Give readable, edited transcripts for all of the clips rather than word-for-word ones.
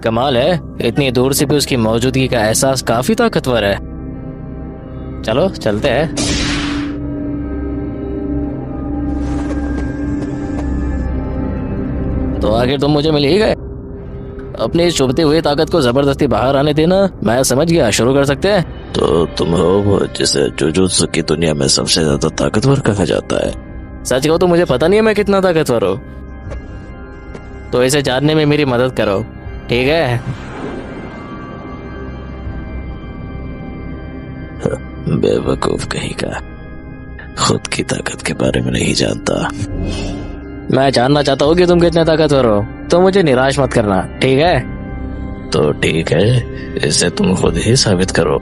कमाल है, इतनी दूर से भी उसकी मौजूदगी का एहसास काफी ताकतवर है। चलो चलते हैं। तो आखिर तुम मुझे मिल ही गए। अपनी इस चुभती हुई ताकत को जबरदस्ती बाहर आने देना, मैं समझ गया, शुरू कर सकते हैं। तो तुम हो वो जिसे जुजुत्सु की दुनिया में सबसे ज्यादा ताकतवर कहा जाता है। सच कहो तो मुझे पता नहीं है मैं कितना ताकतवर हूँ, तो इसे जानने में मेरी मदद करो, ठीक है? बेवकूफ कहीं का, खुद की ताकत के बारे में नहीं जानता। मैं जानना चाहता हूँ कि तुम कितने ताकतवर हो, तो मुझे निराश मत करना, ठीक है? तो ठीक है, इसे तुम खुद ही साबित करो,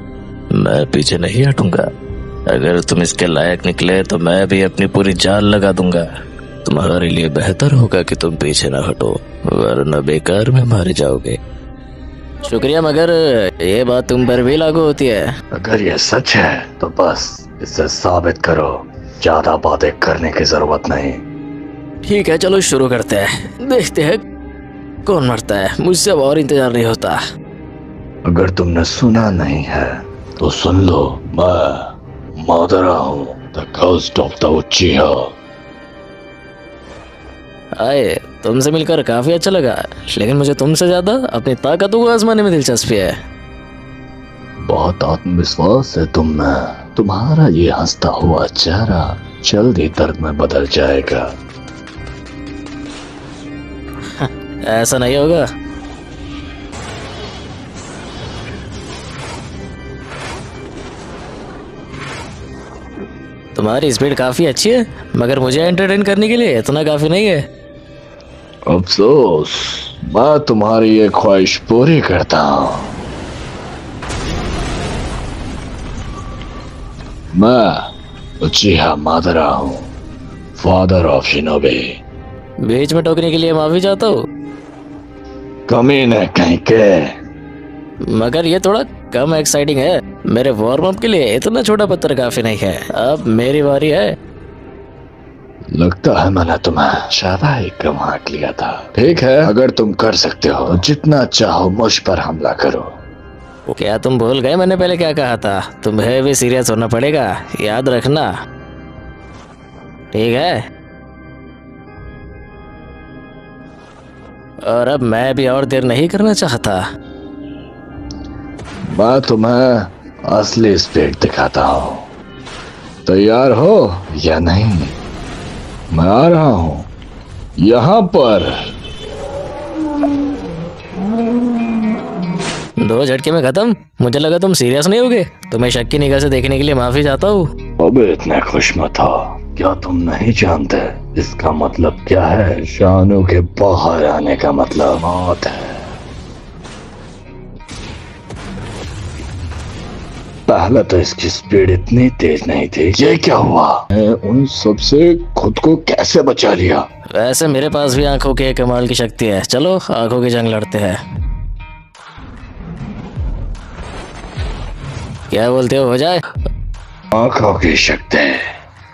मैं पीछे नहीं हटूंगा। अगर तुम इसके लायक निकले तो मैं भी अपनी पूरी जान लगा दूंगा। तुम्हारे लिए बेहतर होगा कि तुम पीछे ना हटो, वरना बेकार में मारे जाओगे। शुक्रिया, मगर ये बात तुम पर भी लागू होती है। अगर ये सच है तो बस इसे साबित करो, ज्यादा बातें करने की जरूरत नहीं। ठीक है, चलो शुरू करते हैं, देखते हैं कौन मरता है। मुझसे अब और इंतजार नहीं होता। अगर तुमने सुना नहीं है तो सुन लो, मैं मादरा हूँ, द घोस्ट ऑफ द उचिहा। आए, तुमसे मिलकर काफी अच्छा लगा, लेकिन मुझे तुमसे ज्यादा अपनी ताकतों को आजमाने में दिलचस्पी है। बहुत आत्मविश्वास है तुम में। तुम्हारा ये हंसता हुआ चेहरा जल्द ही दर्द में बदल जाएगा। ऐसा नहीं होगा। तुम्हारी स्पीड काफी अच्छी है, मगर मुझे एंटरटेन करने के लिए इतना काफी नहीं है। अफसोस, मैं तुम्हारी ये ख्वाहिश पूरी करता हूँ। मैं उचिहा मादरा हूँ, फादर ऑफ शिनोबी। बीच में टोकने के लिए माफी चाहता हूँ, कमीने कहीं के। मगर ये थोड़ा कम एक्साइटिंग है। मेरे वार्म अप के लिए इतना छोटा पत्थर काफी नहीं है। अब मेरी बारी है। लगता है मैंने तुम्हें ज्यादा ही कम आंक लिया था। ठीक है, अगर तुम कर सकते हो तो जितना चाहो मुझ पर हमला करो। क्या तुम भूल गए मैंने पहले क्या कहा था? तुम्हें भी सीरियस होना पड़ेगा, याद रखना, ठीक है? और अब मैं भी और देर नहीं करना चाहता। मैं तुम्हें असली स्पीड दिखाता हूँ। तैयार हो या नहीं? मैं आ रहा हूँ यहाँ पर। 2 झटके में खत्म। मुझे लगा तुम सीरियस नहीं होगे। तुम्हें शक की निगाह से देखने के लिए माफी चाहता हूँ। अब इतने खुश मत हो। क्या तुम नहीं जानते इसका मतलब क्या है? शानों के बाहर आने का मतलब मौत है। पहले तो इसकी स्पीड इतनी तेज नहीं थी। ये क्या हुआ? उन सबसे खुद को कैसे बचा लिया? वैसे मेरे पास भी आंखों की कमाल की शक्ति है। चलो आंखों की जंग लड़ते हैं। क्या बोलते हो जाए? आंखों की शक्ति?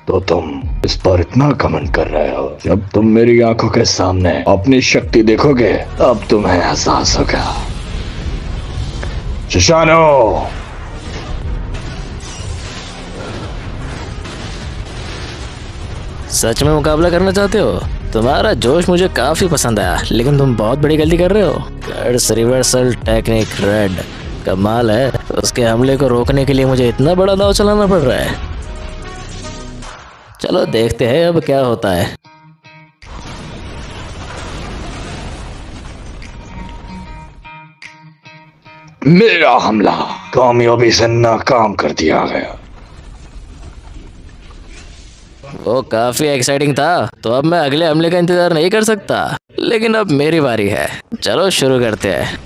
तो तुम इस पर इतना घमंड कर रहे हो। जब तुम मेरी आंखों के सामने अपनी शक्ति देखोगे तब तुम्हें एहसास होगा। शिशानो, सच में मुकाबला करना चाहते हो? तुम्हारा जोश मुझे काफी पसंद आया, लेकिन तुम बहुत बड़ी गलती कर रहे हो। कर्स रिवर्सल टेक्निक रेड, कमाल है। उसके हमले को रोकने के लिए मुझे इतना बड़ा दांव चलाना पड़ रहा है। चलो देखते हैं अब क्या होता है। मेरा हमला कामयाबी से नाकाम कर दिया गया। वो काफी एक्साइटिंग था, तो अब मैं अगले हमले का इंतजार नहीं कर सकता। लेकिन अब मेरी बारी है। चलो शुरू करते हैं।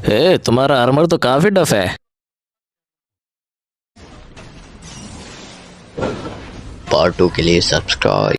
हे, तुम्हारा आर्मर तो काफी टफ है। पार्ट 2 के लिए सब्सक्राइब